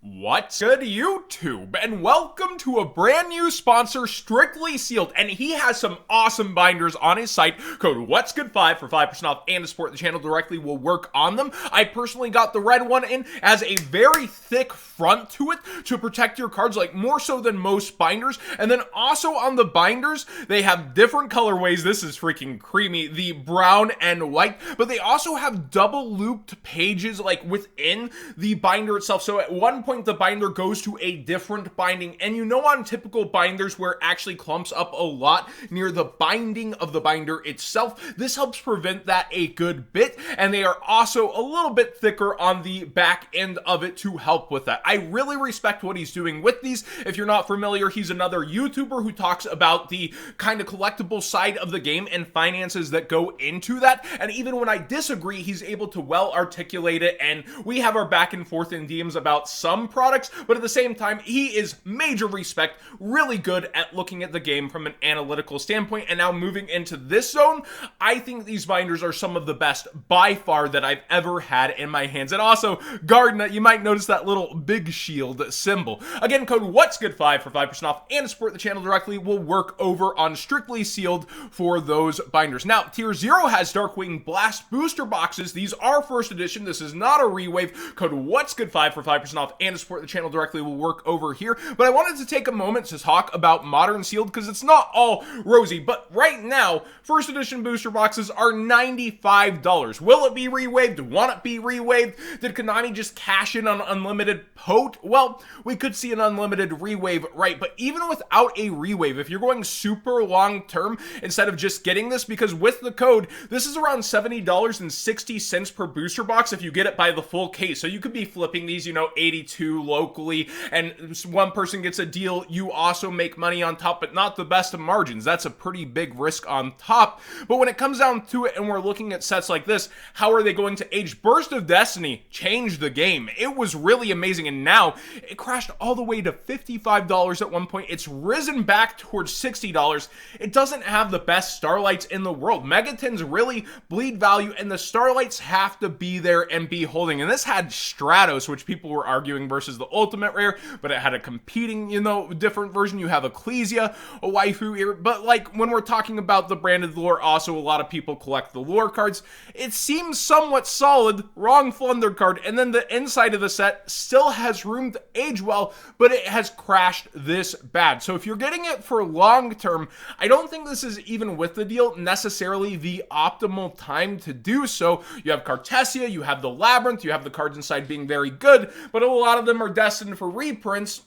What's good, YouTube? And welcome to a brand new sponsor, Strictly Sealed. And he has some awesome binders on his site. Code What's Good 5 for 5% off, and to support the channel directly will work on them. I personally got the red one in, as a very thick front to it to protect your cards, like more so than most binders. And then also on the binders, they have different colorways. This is freaking creamy, the brown and white, but they also have double looped pages like within the binder itself. So at one point the binder goes to a different binding, and you know on typical binders where it actually clumps up a lot near the binding of the binder itself, this helps prevent that a good bit. And they are also a little bit thicker on the back end of it to help with that. I really respect what he's doing with these. If you're not familiar, he's another YouTuber who talks about the kind of collectible side of the game and finances that go into that. And even when I disagree, he's able to well articulate it, and we have our back and forth in DMs about some products, but at the same time, he is major respect, really good at looking at the game from an analytical standpoint. And now moving into this zone, I think these binders are some of the best by far that I've ever had in my hands. And also, Gardner, you might notice that little big shield symbol. Again, code What's Good 5 for 5% off, and to support the channel directly will work over on Strictly Sealed for those binders. Now, Tier 0 has Darkwing Blast booster boxes. These are first edition. This is not a rewave. Code What's Good 5 for 5% off, and to support the channel directly will work over here. But I wanted to take a moment to talk about Modern Sealed, because it's not all rosy. But right now, first edition booster boxes are $95. Will it be rewaved? Want it be rewaved? Did Konami just cash in on unlimited POT? Well, we could see an unlimited rewave, right? But even without a rewave, if you're going super long term, instead of just getting this, because with the code, this is around $70.60 per booster box if you get it by the full case. So you could be flipping these, 82 locally, and one person gets a deal, you also make money on top, but not the best of margins. That's a pretty big risk on top. But when it comes down to it and we're looking at sets like this, how are they going to age? Burst of Destiny changed the game. It was really amazing, and now it crashed all the way to $55 at one point. It's risen back towards $60. It doesn't have the best Starlights in the world. Megatons really bleed value, and the Starlights have to be there and be holding. And this had Stratos, which people were arguing versus the Ultimate Rare, but it had a competing, different version. You have Ecclesia, a waifu here, but like when we're talking about the branded lore, also a lot of people collect the lore cards. It seems somewhat solid. Wrong Flunder card, and then the inside of the set still has room to age well, but it has crashed this bad. So if you're getting it for long term, I don't think this is, even with the deal, necessarily the optimal time to do so. You have Cartesia, you have the Labyrinth, you have the cards inside being very good, but a lot of them are destined for reprints.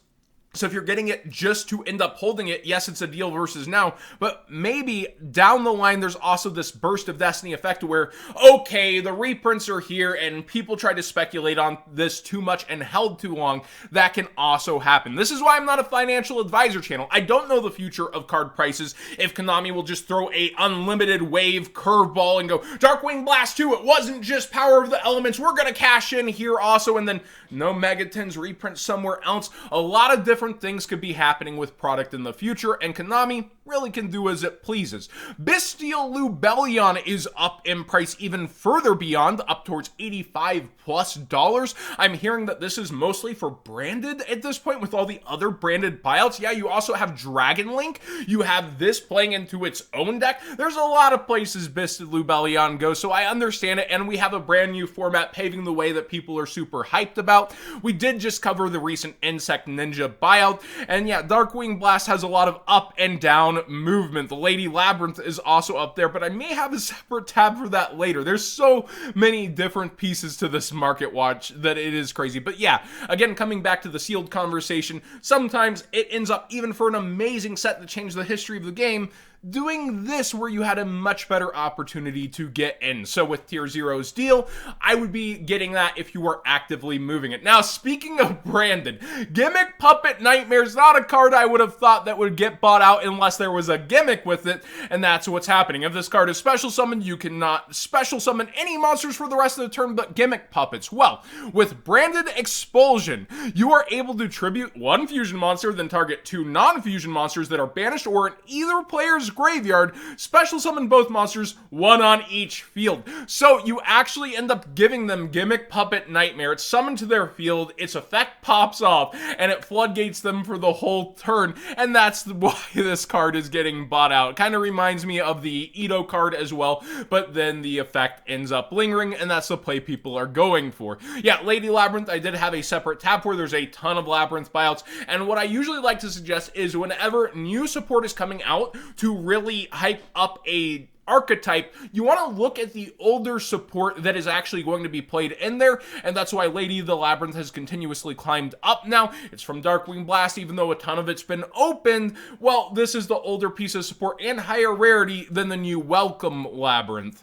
So if you're getting it just to end up holding it, yes, it's a deal versus now, but maybe down the line, there's also this Burst of Destiny effect where, okay, the reprints are here and people try to speculate on this too much and held too long. That can also happen. This is why I'm not a financial advisor channel. I don't know the future of card prices. If Konami will just throw a unlimited wave curveball and go, Darkwing Blast 2, it wasn't just Power of the Elements, we're going to cash in here also, and then no Megatons reprint somewhere else. A lot of different things could be happening with product in the future, and Konami really can do as it pleases. Bestial Lubellion is up in price even further beyond, up towards $85+. I'm hearing that this is mostly for branded at this point with all the other branded buyouts. Yeah, you also have Dragon Link. You have this playing into its own deck. There's a lot of places Bestial Lubellion goes, so I understand it, and we have a brand new format paving the way that people are super hyped about. We did just cover the recent Insect Ninja buyout, and yeah, Darkwing Blast has a lot of up and down movement. The Lady Labyrinth is also up there, but I may have a separate tab for that later. There's so many different pieces to this market watch that it is crazy. But yeah, again, coming back to the sealed conversation, sometimes it ends up, even for an amazing set that changed the history of the game, doing this where you had a much better opportunity to get in. So with Tier 0's deal, I would be getting that if you were actively moving it. Now, speaking of branded, Gimmick Puppet Nightmare is not a card I would have thought that would get bought out unless there was a gimmick with it, and that's what's happening. If this card is special summoned, you cannot special summon any monsters for the rest of the turn but Gimmick Puppets. Well, with Branded Expulsion, you are able to tribute one fusion monster, then target two non-fusion monsters that are banished or in either player's graveyard, special summon both monsters, one on each field. So you actually end up giving them Gimmick Puppet Nightmare. It's summoned to their field, its effect pops off, and it floodgates them for the whole turn, and that's why this card is getting bought out. Kind of reminds me of the Ito card as well, but then the effect ends up lingering, and that's the play people are going for. Yeah, Lady Labyrinth, I did have a separate tab for. There's a ton of Labyrinth buyouts, and what I usually like to suggest is whenever new support is coming out to really hype up a archetype, you want to look at the older support that is actually going to be played in there, and that's why Lady the Labyrinth has continuously climbed up now. It's from Darkwing Blast, even though a ton of it's been opened. Well, this is the older piece of support and higher rarity than the new Welcome Labyrinth.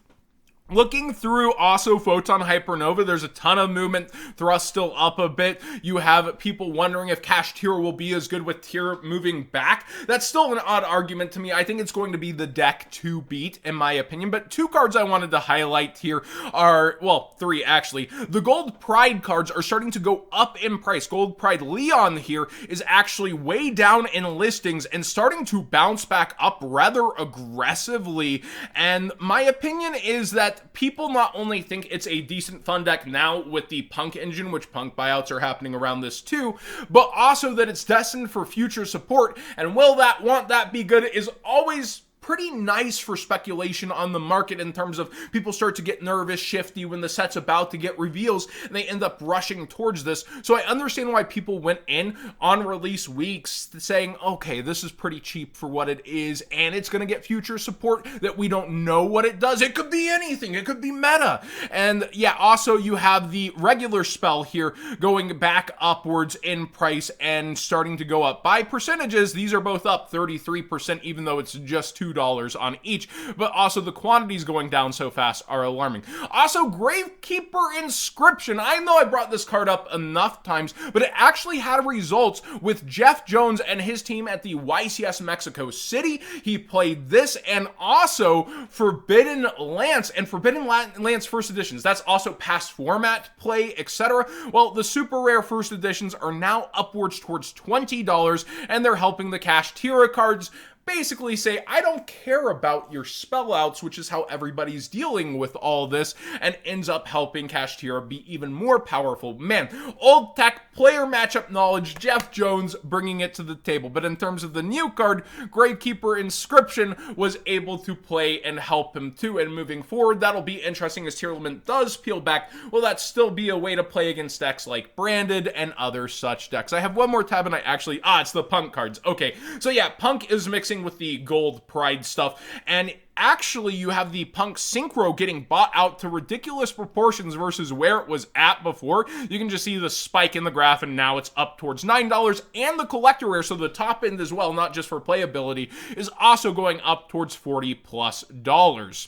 Looking through also Photon Hypernova, there's a ton of movement. Thrust still up a bit. You have people wondering if Kashtira will be as good with Tier moving back. That's still an odd argument to me. I think it's going to be the deck to beat, in my opinion. But two cards I wanted to highlight here are, well, three actually. The Gold Pride cards are starting to go up in price. Gold Pride Leon here is actually way down in listings and starting to bounce back up rather aggressively. And my opinion is that people not only think it's a decent fun deck now with the Punk engine, which Punk buyouts are happening around this too, but also that it's destined for future support. And will that, won't that be good is always pretty nice for speculation on the market in terms of people start to get nervous, shifty when the set's about to get reveals, and they end up rushing towards this. So I understand why people went in on release weeks saying, okay, this is pretty cheap for what it is, and it's going to get future support that we don't know what it does. It could be anything. It could be meta. And yeah, also you have the regular spell here going back upwards in price and starting to go up by percentages. These are both up 33%, even though it's just $2 on each, but also the quantities going down so fast are alarming. Also, Gravekeeper Inscription. I know I brought this card up enough times, but it actually had results with Jeff Jones and his team at the YCS Mexico City. He played this and also Forbidden Lance and Forbidden Lance first editions. That's also past format play, etc. Well, the super rare first editions are now upwards towards $20, and they're helping the Kashtira cards basically say, I don't care about your spell outs, which is how everybody's dealing with all this, and ends up helping Kashtira be even more powerful. Man, old tech player matchup knowledge, Jeff Jones bringing it to the table. But in terms of the new card, Gravekeeper Inscription was able to play and help him too. And moving forward, that'll be interesting as tier limit does peel back. Will that still be a way to play against decks like Branded and other such decks? I have one more tab and I actually, it's the Punk cards. Okay, so yeah, Punk is mixing with the Gold Pride stuff, and actually you have the Punk Synchro getting bought out to ridiculous proportions versus where it was at before. You can just see the spike in the graph, and now it's up towards $9, and the collector rare, so the top end as well, not just for playability, is also going up towards $40+.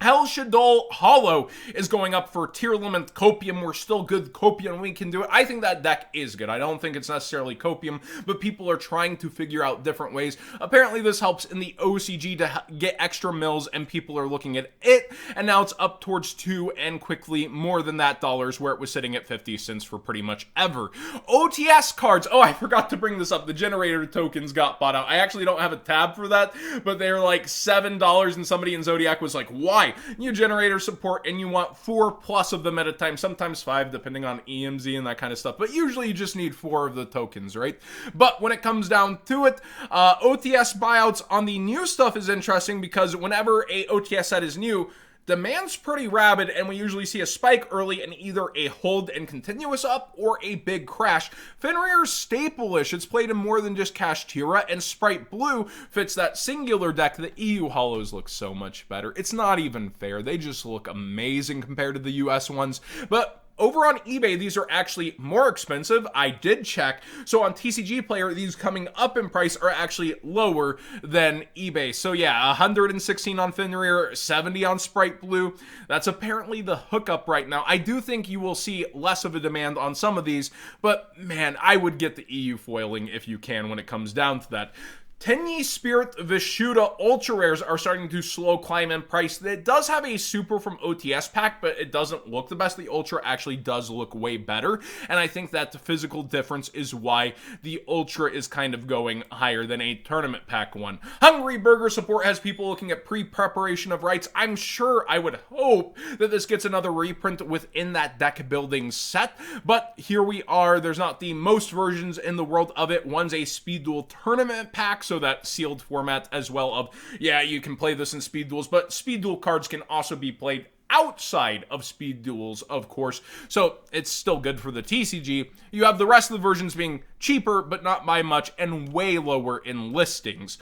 El Shaddoll Hollow is going up for tier limit Copium. We're still good Copium. We can do it. I think that deck is good. I don't think it's necessarily Copium, but people are trying to figure out different ways. Apparently, this helps in the OCG to get extra mills, and people are looking at it. And now it's up towards $2 and quickly more than that dollars, where it was sitting at 50 cents for pretty much ever. OTS cards. Oh, I forgot to bring this up. The generator tokens got bought out. I actually don't have a tab for that, but they're like $7, and somebody in Zodiac was like, why? You generator support and you want 4+ of them at a time, sometimes 5 depending on EMZ and that kind of stuff, but usually you just need 4 of the tokens, right? But when it comes down to it, OTS buyouts on the new stuff is interesting because whenever a OTS set is new, demand's pretty rabid, and we usually see a spike early and either a hold and continuous up or a big crash. Fenrir's staple-ish. It's played in more than just Kashtira, and Sprite Blue fits that singular deck. The EU hollows look so much better. It's not even fair. They just look amazing compared to the US ones. But over on eBay, these are actually more expensive. I did check. So on TCG Player, these coming up in price are actually lower than eBay. So yeah, 116 on Fenrir, 70 on Sprite Blue. That's apparently the hookup right now. I do think you will see less of a demand on some of these, but man, I would get the EU foiling if you can when it comes down to that. Tenyi Spirit Vishuddha Ultra Rares are starting to slow climb in price. It does have a Super from OTS pack, but it doesn't look the best. The Ultra actually does look way better, and I think that the physical difference is why the Ultra is kind of going higher than a tournament pack one. Hungry Burger Support has people looking at pre-preparation of rights. I'm sure, I would hope, that this gets another reprint within that deck building set, but here we are. There's not the most versions in the world of it. One's a Speed Duel tournament pack, so that sealed format as well of, yeah, you can play this in Speed Duels, but Speed Duel cards can also be played outside of Speed Duels, of course, so it's still good for the TCG. You have the rest of the versions being cheaper, but not by much, and way lower in listings.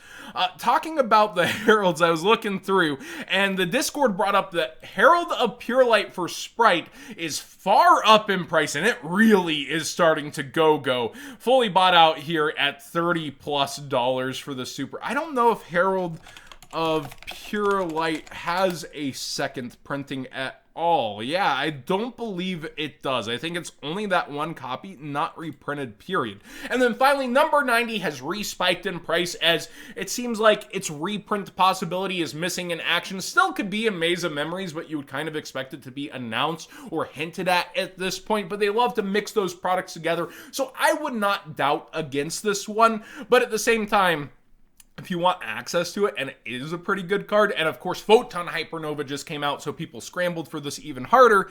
Talking about the Heralds, I was looking through, and the Discord brought up that Herald of Pure Light for Sprite is far up in price, and it really is starting to go. Fully bought out here at $30+ for the Super. I don't know if Herald of Pure Light has a second printing at all. Yeah, I don't believe it does. I think it's only that one copy, not reprinted, period. And then finally, number 90 has respiked in price, as it seems like its reprint possibility is missing in action. Still could be a Maze of Memories, but you would kind of expect it to be announced or hinted at this point, but they love to mix those products together, so I would not doubt against this one. But at the same time, if you want access to it, and it is a pretty good card, and of course Photon Hypernova just came out, so people scrambled for this even harder,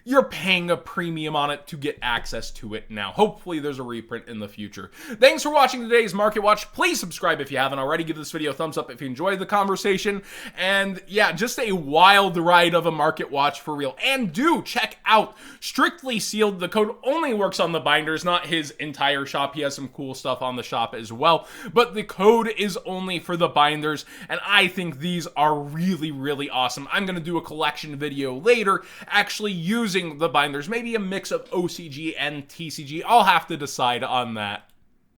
you're paying a premium on it to get access to it now. Hopefully there's a reprint in the future. Thanks for watching today's Market Watch. Please subscribe if you haven't already. Give this video a thumbs up if you enjoyed the conversation. And yeah, just a wild ride of a Market Watch for real. And do check out Strictly Sealed. The code only works on the binders, not his entire shop. He has some cool stuff on the shop as well, but the code is only for the binders, and I think these are really, really awesome. I'm going to do a collection video later, actually using the binders, maybe a mix of OCG and TCG. I'll have to decide on that.